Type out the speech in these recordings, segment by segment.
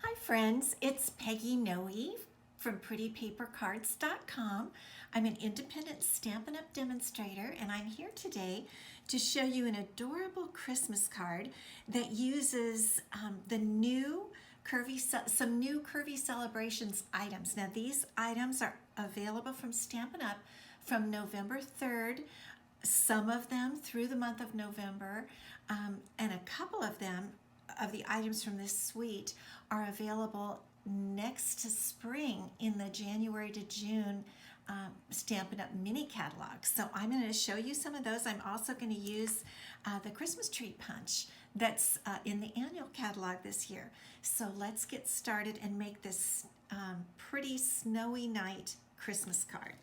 Hi friends, it's Peggy Noe from prettypapercards.com. I'm an independent Stampin' Up! Demonstrator and I'm here today to show you an adorable Christmas card that uses some new Curvy Celebrations items. Now these items are available from Stampin' Up! From November 3rd, some of them through the month of November, and a couple of them of the items from this suite are available next to spring in the January to June Stampin' Up! Mini catalog. So I'm going to show you some of those. I'm also going to use the Christmas tree punch that's in the annual catalog this year. So let's get started and make this pretty snowy night Christmas card.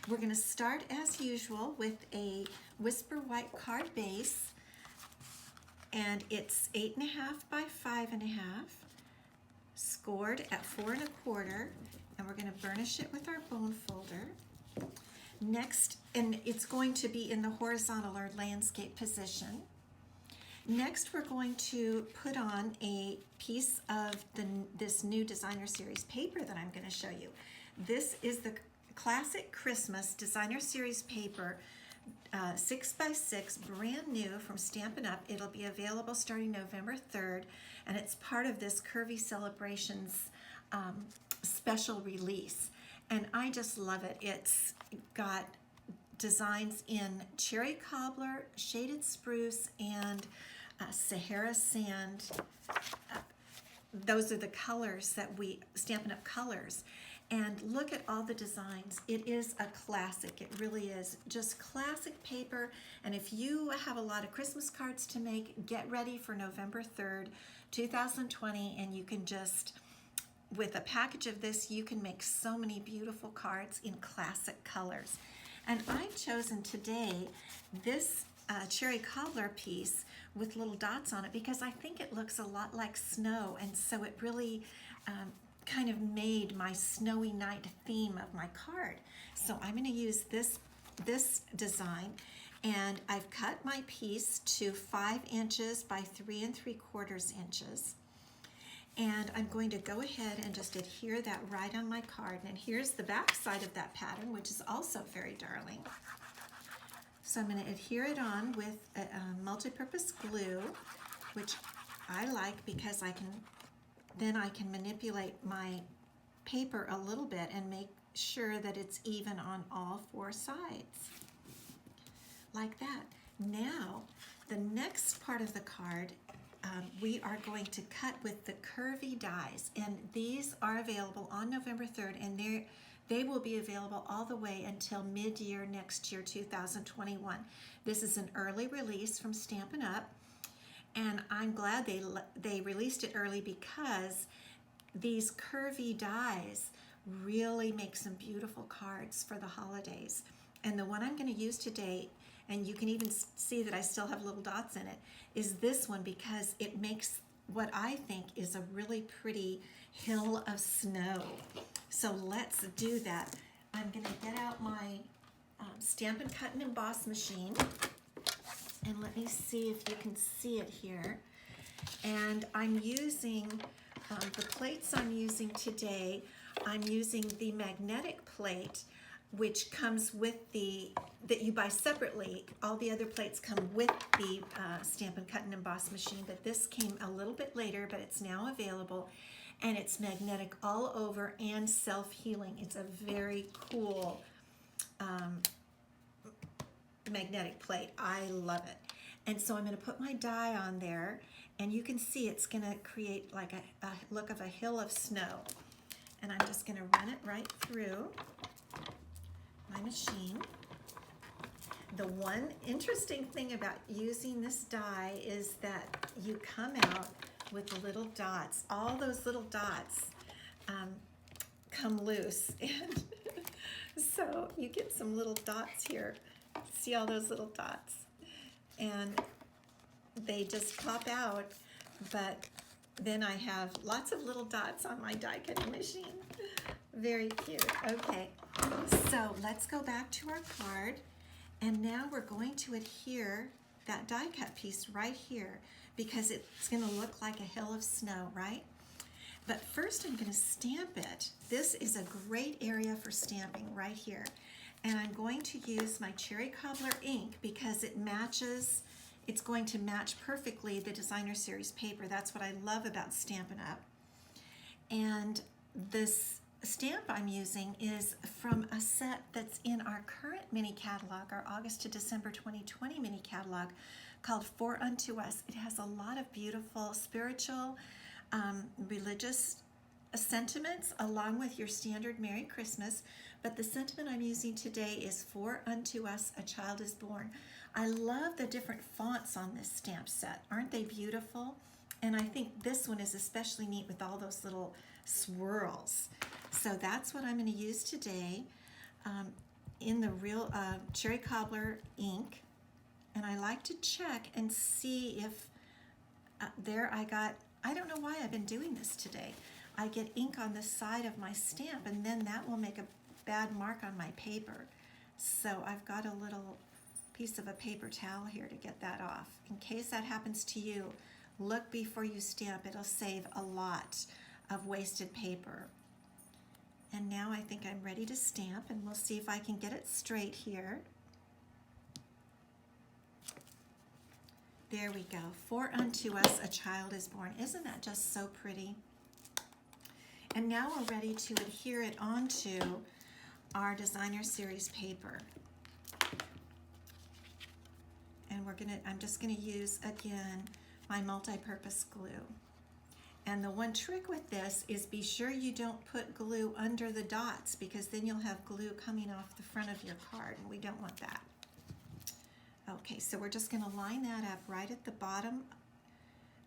We're going to start as usual with a Whisper White card base, and it's 8.5 by 5.5, scored at 4 1/4, and we're going to burnish it with our bone folder. Next, and it's going to be in the horizontal or landscape position. Next, we're going to put on a piece of this new designer series paper that I'm going to show you. This is the Classic Christmas Designer Series paper, 6x6, brand new from Stampin' Up! It'll be available starting November 3rd, and it's part of this Curvy Celebrations special release. And I just love it. It's got designs in cherry cobbler, shaded spruce, and Sahara sand. Those are the colors that Stampin' Up! Colors. And look at all the designs. It is a classic. It really is just classic paper. And if you have a lot of Christmas cards to make, get ready for November 3rd, 2020, and you can just, with a package of this, you can make so many beautiful cards in classic colors. And I've chosen today this cherry cobbler piece with little dots on it because I think it looks a lot like snow, and so it really kind of made my snowy night theme of my card. So I'm going to use this design, and I've cut my piece to 5 inches by 3 3/4 inches. And I'm going to go ahead and just adhere that right on my card. And here's the back side of that pattern, which is also very darling. So I'm going to adhere it on with a multi-purpose glue, which I like because then I can manipulate my paper a little bit and make sure that it's even on all 4 sides, like that. Now, the next part of the card, we are going to cut with the Curvy dies, and these are available on November 3rd, and they will be available all the way until mid-year next year, 2021. This is an early release from Stampin' Up!, and I'm glad they released it early because these Curvy dies really make some beautiful cards for the holidays. And the one I'm going to use today, and you can even see that I still have little dots in it, is this one because it makes what I think is a really pretty hill of snow. So let's do that. I'm going to get out my Stampin' Cut and Emboss machine. And let me see if you can see it here. And I'm using the plates I'm using today. I'm using the magnetic plate, which comes with that you buy separately. All the other plates come with the Stampin' Cut and Emboss machine, but this came a little bit later, but it's now available. And it's magnetic all over and self-healing. It's a very cool magnetic plate. I love it. And so I'm going to put my die on there, and you can see it's going to create like a look of a hill of snow. And I'm just going to run it right through my machine. The one interesting thing about using this die is that you come out with little dots. All those little dots come loose, and so you get some little dots here. See all those little dots? And they just pop out, but then I have lots of little dots on my die cutting machine. Very cute. Okay, so let's go back to our card, and now we're going to adhere that die cut piece right here because it's going to look like a hill of snow, right? But first I'm going to stamp it. This is a great area for stamping right here. And I'm going to use my Cherry Cobbler ink because it matches, it's going to match perfectly the Designer Series paper. That's what I love about Stampin' Up. And this stamp I'm using is from a set that's in our current mini catalog, our August to December 2020 mini catalog called For Unto Us. It has a lot of beautiful spiritual, religious sentiments along with your standard Merry Christmas, but the sentiment I'm using today is For Unto Us a Child is Born. I love the different fonts on this stamp set. Aren't they beautiful? And I think this one is especially neat with all those little swirls. So that's what I'm going to use today in the real Cherry Cobbler ink. And I like to check and see if there I don't know why I've been doing this today. I get ink on the side of my stamp and then that will make a bad mark on my paper. So I've got a little piece of a paper towel here to get that off. In case that happens to you, look before you stamp. It'll save a lot of wasted paper. And now I think I'm ready to stamp, and we'll see if I can get it straight here. There we go. For unto us a child is born. Isn't that just so pretty? And now we're ready to adhere it onto our Designer Series paper. And I'm just gonna use again my multi-purpose glue. And the one trick with this is be sure you don't put glue under the dots because then you'll have glue coming off the front of your card and we don't want that. Okay, so we're just gonna line that up right at the bottom.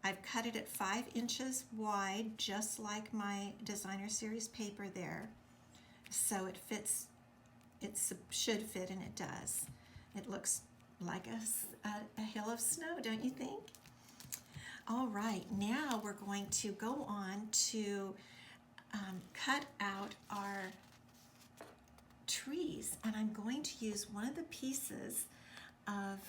I've cut it at 5 inches wide, just like my Designer Series paper there. So it fits, it should fit, and it does. It looks like a hill of snow, don't you think? All right, now we're going to go on to cut out our trees, and I'm going to use one of the pieces of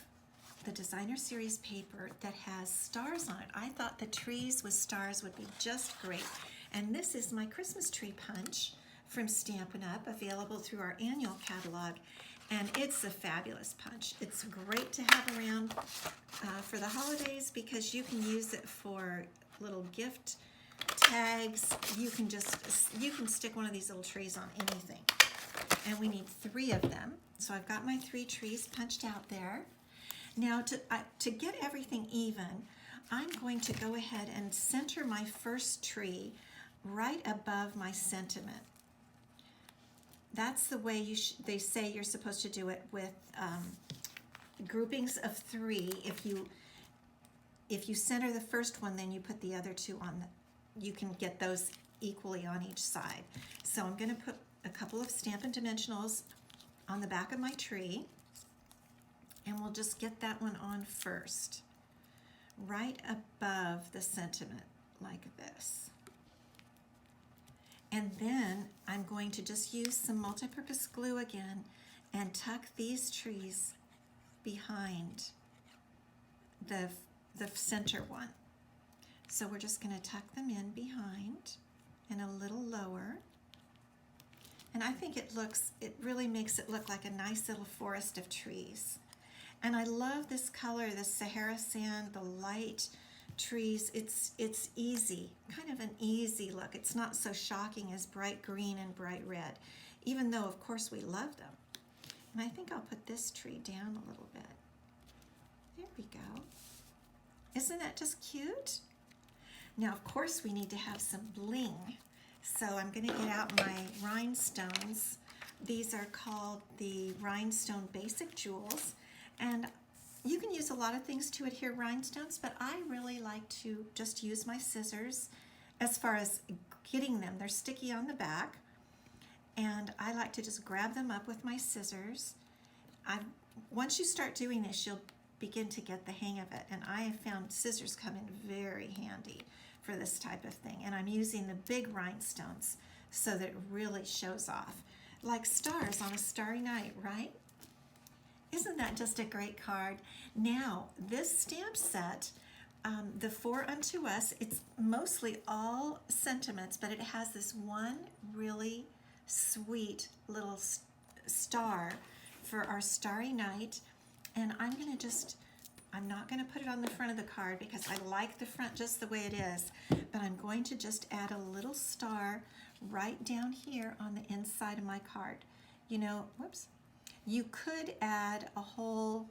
the Designer Series paper that has stars on it. I thought the trees with stars would be just great, and this is my Christmas tree punch from Stampin' Up, available through our annual catalog, and it's a fabulous punch. It's great to have around for the holidays because you can use it for little gift tags. You can stick one of these little trees on anything, and we need 3 of them. So I've got my 3 trees punched out there. Now to get everything even, I'm going to go ahead and center my first tree right above my sentiment. That's the way they say you're supposed to do it with groupings of 3. If you center the first one, then you put the other 2 on. You can get those equally on each side. So I'm going to put a couple of Stampin' Dimensionals on the back of my tree, and we'll just get that one on first, right above the sentiment, like this. And then I'm going to just use some multi-purpose glue again and tuck these trees behind the center one. So we're just going to tuck them in behind and a little lower. And I think it really makes it look like a nice little forest of trees. And I love this color, the Sahara sand, the light trees. It's easy, kind of an easy look. It's not so shocking as bright green and bright red, even though of course we love them. And I think I'll put this tree down a little bit. There we go. Isn't that just cute? Now of course we need to have some bling. So I'm going to get out my rhinestones. These are called the Rhinestone Basic Jewels. And you can use a lot of things to adhere rhinestones, but I really like to just use my scissors as far as getting them. They're sticky on the back, and I like to just grab them up with my scissors. Once you start doing this, you'll begin to get the hang of it, and I have found scissors come in very handy for this type of thing. And I'm using the big rhinestones so that it really shows off, like stars on a starry night, right? Isn't that just a great card? Now, this stamp set the For Unto Us, it's mostly all sentiments, but it has this one really sweet little star for our starry night. And I'm not going to put it on the front of the card because I like the front just the way it is, but I'm going to just add a little star right down here on the inside of my card. You know, whoops, you could add a whole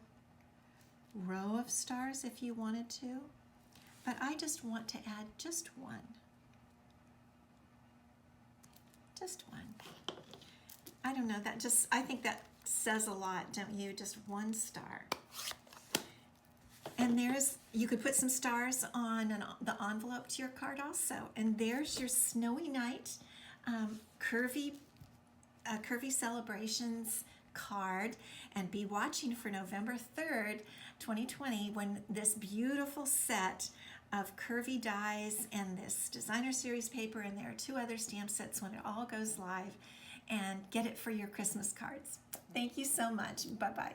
row of stars if you wanted to, but I just want to add just one. Just one. I don't know, I think that says a lot, don't you? Just one star. And you could put some stars on the envelope to your card also. And there's your Snowy Night Curvy Celebrations card. And be watching for November 3rd, 2020, when this beautiful set of Curvy dies and this designer series paper, and there are 2 other stamp sets when it all goes live. And get it for your Christmas cards. Thank you so much. Bye-bye.